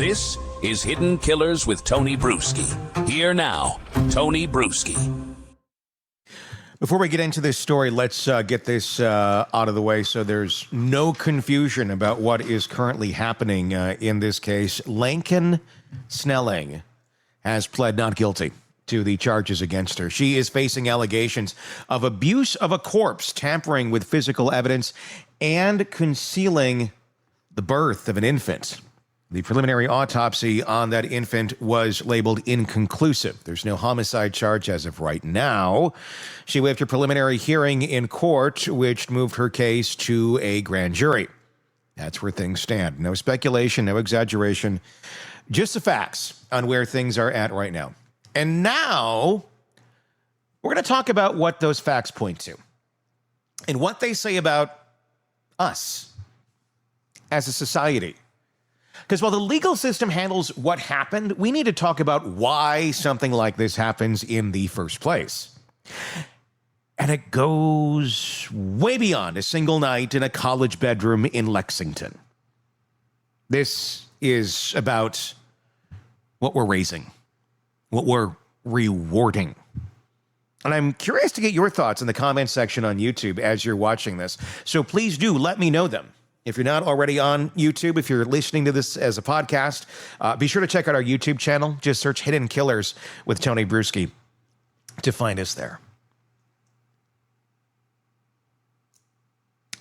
This is Hidden Killers with Tony Bruschi. Here now, Tony Bruschi. Before we get into this story, let's get this out of the way so there's no confusion about what is currently happening in this case. Laken Snelling has pled not guilty to the charges against her. She is facing allegations of abuse of a corpse, tampering with physical evidence, and concealing the birth of an infant. The preliminary autopsy on that infant was labeled inconclusive. There's no homicide charge as of right now. She waived her preliminary hearing in court, which moved her case to a grand jury. That's where things stand. No speculation, no exaggeration, just the facts on where things are at right now. And now we're going to talk about what those facts point to and what they say about us as a society. Because while the legal system handles what happened, we need to talk about why something like this happens in the first place. And it goes way beyond a single night in a college bedroom in Lexington. This is about what we're raising, what we're rewarding. And I'm curious to get your thoughts in the comment section on YouTube as you're watching this. So please do let me know them. If you're not already on YouTube, if you're listening to this as a podcast, be sure to check out our YouTube channel. Just search Hidden Killers with Tony Bruschi to find us there.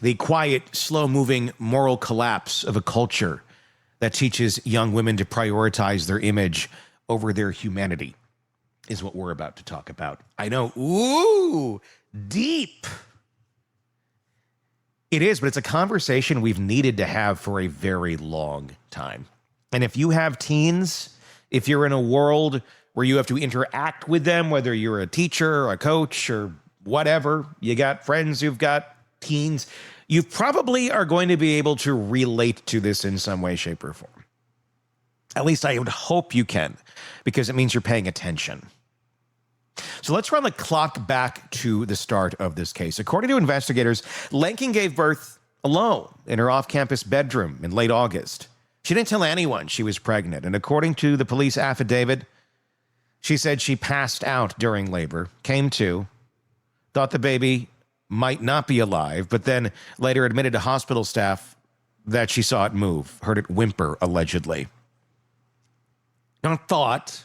The quiet, slow-moving moral collapse of a culture that teaches young women to prioritize their image over their humanity is what we're about to talk about. I know, ooh, deep. It is, but it's a conversation we've needed to have for a very long time. And if you have teens, if you're in a world where you have to interact with them, whether you're a teacher or a coach or whatever, you got friends who've got teens, you probably are going to be able to relate to this in some way, shape, or form. At least I would hope you can, because it means you're paying attention. So let's run the clock back to the start of this case. According to investigators, Laken gave birth alone in her off-campus bedroom in late August. She didn't tell anyone she was pregnant, and according to the police affidavit, she said she passed out during labor, came to, thought the baby might not be alive, but then later admitted to hospital staff that she saw it move, heard it whimper, allegedly. Not thought,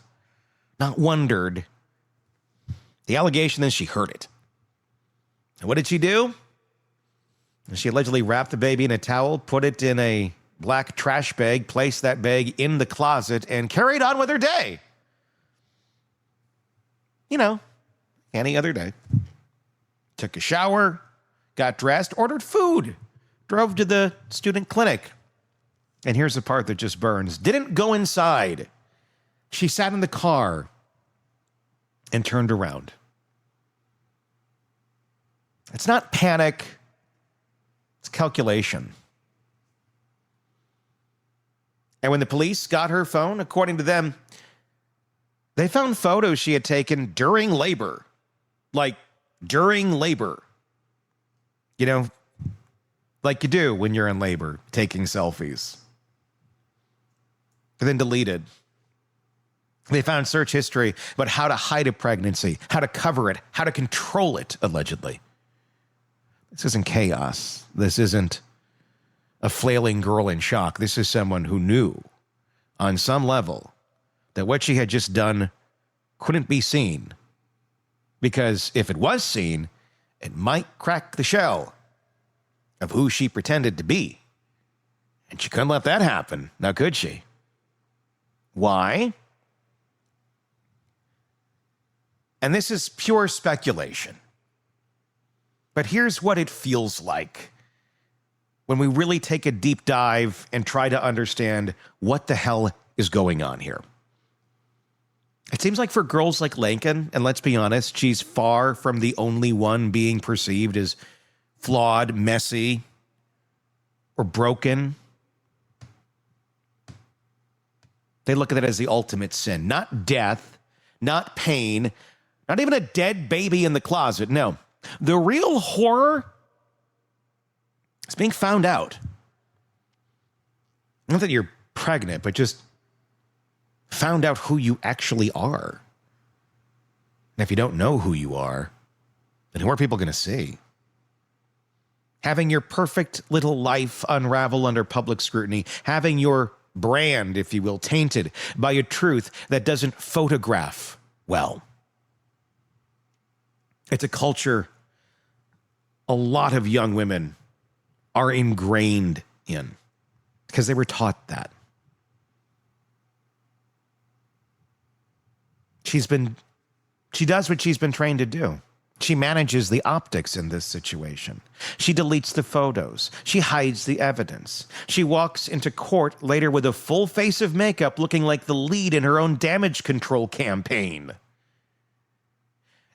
not wondered. The allegation is she heard it. And what did she do? She allegedly wrapped the baby in a towel, put it in a black trash bag, placed that bag in the closet, and carried on with her day. You know, any other day. Took a shower, got dressed, ordered food, drove to the student clinic. And here's the part that just burns. Didn't go inside. She sat in the car and turned around. It's not panic. It's calculation. And when the police got her phone, according to them, they found photos she had taken during labor. Like, during labor. You know, like you do when you're in labor, taking selfies. And then deleted. They found search history about how to hide a pregnancy, how to cover it, how to control it, allegedly. This isn't chaos. This isn't a flailing girl in shock. This is someone who knew on some level that what she had just done couldn't be seen. Because if it was seen, it might crack the shell of who she pretended to be. And she couldn't let that happen, now could she? Why? And this is pure speculation. But here's what it feels like when we really take a deep dive and try to understand what the hell is going on here. It seems like for girls like Laken, and let's be honest, she's far from the only one being perceived as flawed, messy, or broken. They look at it as the ultimate sin. Not death, not pain, not even a dead baby in the closet. No. The real horror is being found out. Not that you're pregnant, but just found out who you actually are. And if you don't know who you are, then who are people going to see? Having your perfect little life unravel under public scrutiny, having your brand, if you will, tainted by a truth that doesn't photograph well. It's a culture a lot of young women are ingrained in because they were taught that. She does what she's been trained to do. She manages the optics in this situation. She deletes the photos. She hides the evidence. She walks into court later with a full face of makeup looking like the lead in her own damage control campaign.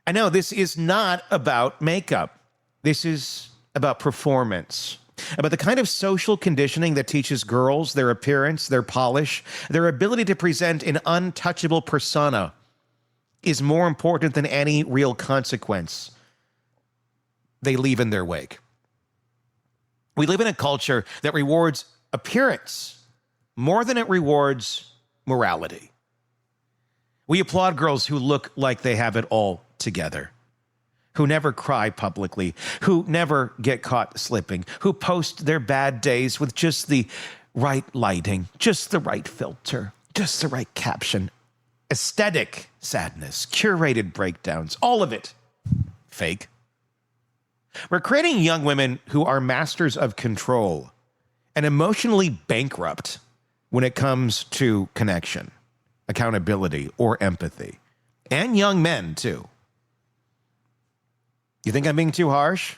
I know this is not about makeup. This is about performance, about the kind of social conditioning that teaches girls their appearance, their polish, their ability to present an untouchable persona is more important than any real consequence they leave in their wake. We live in a culture that rewards appearance more than it rewards morality. We applaud girls who look like they have it all together, who never cry publicly, who never get caught slipping, who post their bad days with just the right lighting, just the right filter, just the right caption. Aesthetic sadness, curated breakdowns, all of it fake. We're creating young women who are masters of control and emotionally bankrupt when it comes to connection, accountability, or empathy. And young men, too. You think I'm being too harsh?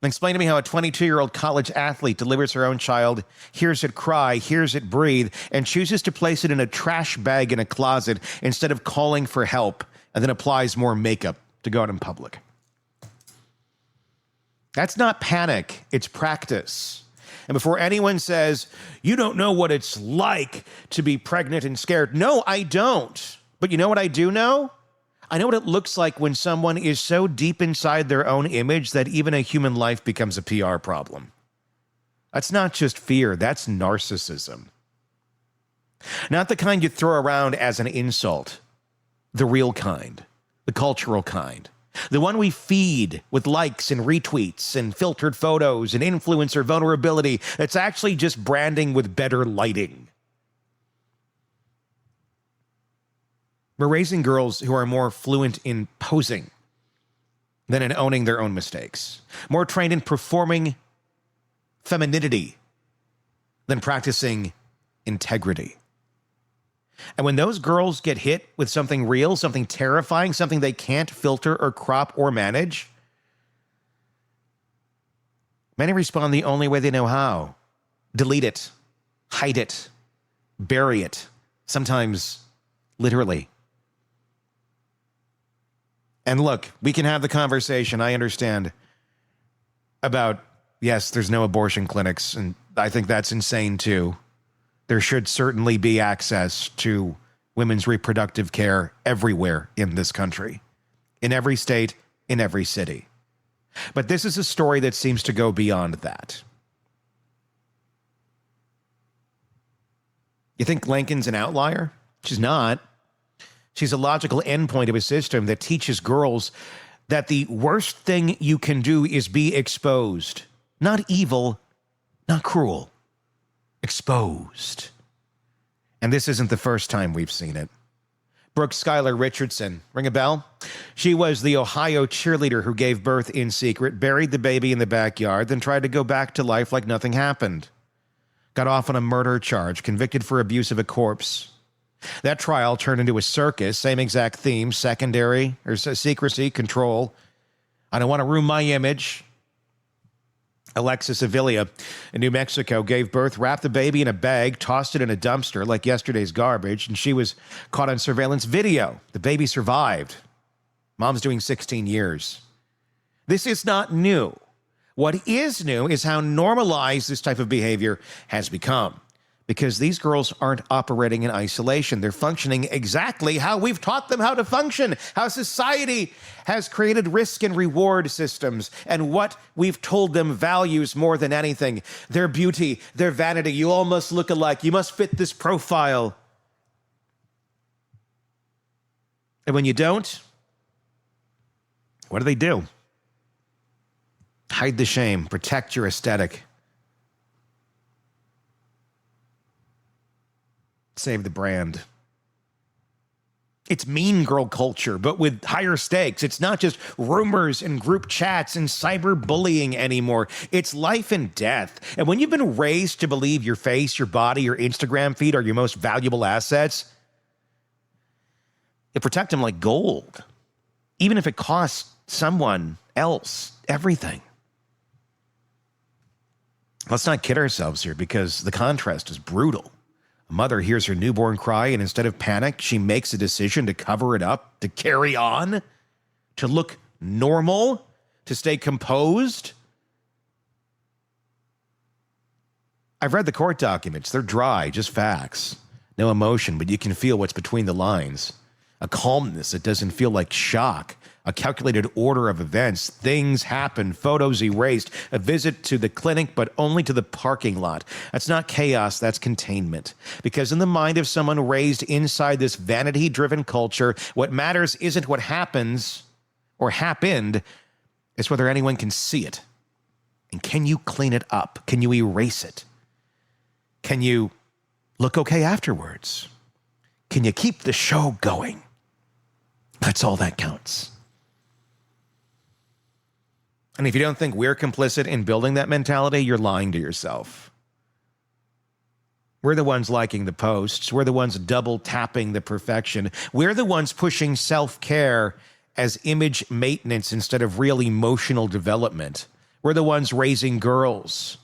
Then explain to me how a 22-year-old college athlete delivers her own child, hears it cry, hears it breathe, and chooses to place it in a trash bag in a closet instead of calling for help, and then applies more makeup to go out in public. That's not panic, it's practice. And before anyone says, you don't know what it's like to be pregnant and scared. No, I don't. But you know what I do know? I know what it looks like when someone is so deep inside their own image that even a human life becomes a PR problem. That's not just fear, that's narcissism. Not the kind you throw around as an insult. The real kind, the cultural kind. The one we feed with likes and retweets and filtered photos and influencer vulnerability that's actually just branding with better lighting. We're raising girls who are more fluent in posing than in owning their own mistakes, more trained in performing femininity than practicing integrity. And when those girls get hit with something real, something terrifying, something they can't filter or crop or manage, many respond the only way they know how. Delete it, hide it, bury it, sometimes literally. And look, we can have the conversation, I understand, about, yes, there's no abortion clinics, and I think that's insane too. There should certainly be access to women's reproductive care everywhere in this country, in every state, in every city. But this is a story that seems to go beyond that. You think Laken's an outlier? She's not. She's a logical endpoint of a system that teaches girls that the worst thing you can do is be exposed. Not evil, not cruel. Exposed. And this isn't the first time we've seen it. Brooke Skylar Richardson, ring a bell? She was the Ohio cheerleader who gave birth in secret, buried the baby in the backyard, then tried to go back to life like nothing happened. Got off on a murder charge, convicted for abuse of a corpse. That trial turned into a circus, same exact theme, secondary, or secrecy, control. I don't want to ruin my image. Alexis Avila in New Mexico gave birth, wrapped the baby in a bag, tossed it in a dumpster like yesterday's garbage, and she was caught on surveillance video. The baby survived. Mom's doing 16 years. This is not new. What is new is how normalized this type of behavior has become. Because these girls aren't operating in isolation. They're functioning exactly how we've taught them how to function, how society has created risk and reward systems, and what we've told them values more than anything. Their beauty, their vanity. You all must look alike. You must fit this profile. And when you don't, what do? Hide the shame. Protect your aesthetic. Save the brand. It's mean girl culture, but with higher stakes. It's not just rumors and group chats and cyberbullying anymore. It's life and death. And when you've been raised to believe your face, your body, your Instagram feed are your most valuable assets, you protect them like gold, even if it costs someone else everything. Let's not kid ourselves here, because the contrast is brutal. A mother hears her newborn cry, and instead of panic, she makes a decision to cover it up, to carry on, to look normal, to stay composed. I've read the court documents. They're dry, just facts. No emotion, but you can feel what's between the lines. A calmness that doesn't feel like shock. A calculated order of events. Things happen, photos erased, a visit to the clinic, but only to the parking lot. That's not chaos, that's containment. Because in the mind of someone raised inside this vanity-driven culture, what matters isn't what happens or happened, it's whether anyone can see it. And can you clean it up? Can you erase it? Can you look okay afterwards? Can you keep the show going? That's all that counts. And if you don't think we're complicit in building that mentality, you're lying to yourself. We're the ones liking the posts. We're the ones double tapping the perfection. We're the ones pushing self-care as image maintenance instead of real emotional development. We're the ones raising girls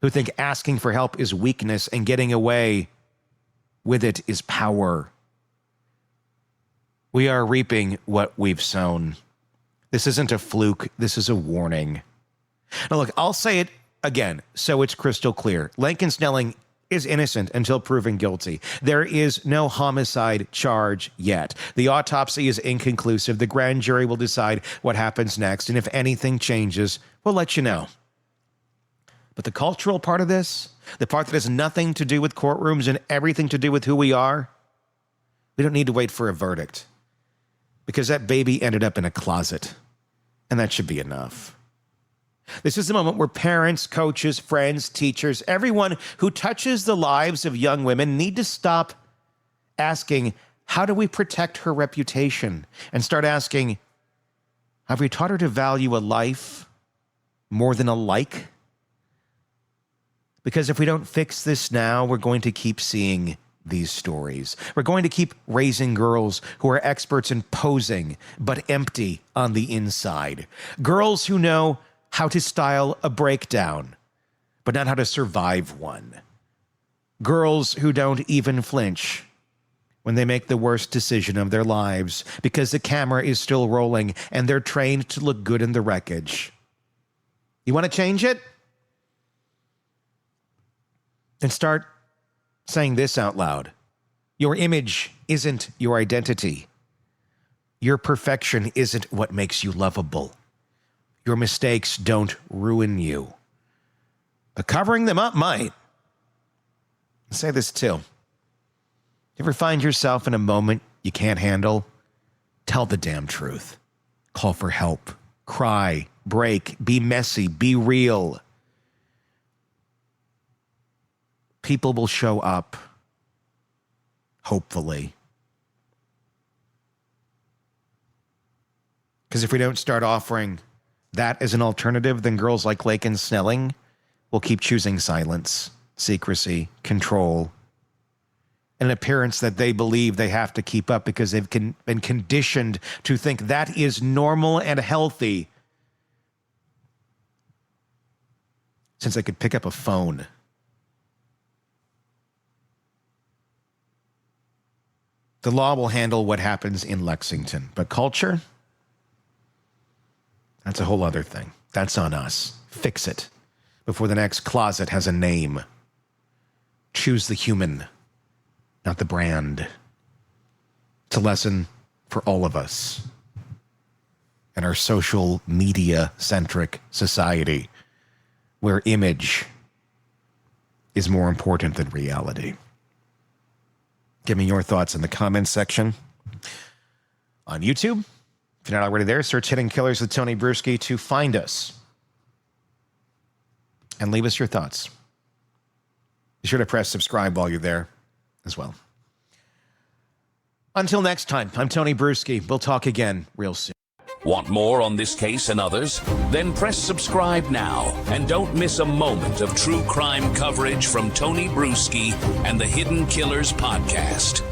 who think asking for help is weakness and getting away with it is power. We are reaping what we've sown. This isn't a fluke. This is a warning. Now, look, I'll say it again so it's crystal clear. Laken Snelling is innocent until proven guilty. There is no homicide charge yet. The autopsy is inconclusive. The grand jury will decide what happens next, and if anything changes, we'll let you know. But the cultural part of this, the part that has nothing to do with courtrooms and everything to do with who we are, we don't need to wait for a verdict. Because that baby ended up in a closet. And that should be enough. This is the moment where parents, coaches, friends, teachers, everyone who touches the lives of young women need to stop asking, how do we protect her reputation? And start asking, have we taught her to value a life more than a like? Because if we don't fix this now, we're going to keep seeing these stories. We're going to keep raising girls who are experts in posing, but empty on the inside. Girls who know how to style a breakdown, but not how to survive one. Girls who don't even flinch when they make the worst decision of their lives because the camera is still rolling and they're trained to look good in the wreckage. You want to change it? Then start saying this out loud. Your image isn't your identity. Your perfection isn't what makes you lovable. Your mistakes don't ruin you. But covering them up might. I'll say this too. You ever find yourself in a moment you can't handle? Tell the damn truth. Call for help. Cry. Break. Be messy. Be real. People will show up, hopefully. Because if we don't start offering that as an alternative, then girls like Laken Snelling will keep choosing silence, secrecy, control, an appearance that they believe they have to keep up because they've been conditioned to think that is normal and healthy since they could pick up a phone. The law will handle what happens in Lexington. But culture? That's a whole other thing. That's on us. Fix it before the next closet has a name. Choose the human, not the brand. It's a lesson for all of us in our social media-centric society where image is more important than reality. Give me your thoughts in the comments section. on YouTube. If you're not already there, search Hidden Killers with Tony Bruschi to find us. And leave us your thoughts. Be sure to press subscribe while you're there as well. Until next time, I'm Tony Bruschi. We'll talk again real soon. Want more on this case and others? Then press subscribe now and don't miss a moment of true crime coverage from Tony Bruschi and the Hidden Killers podcast.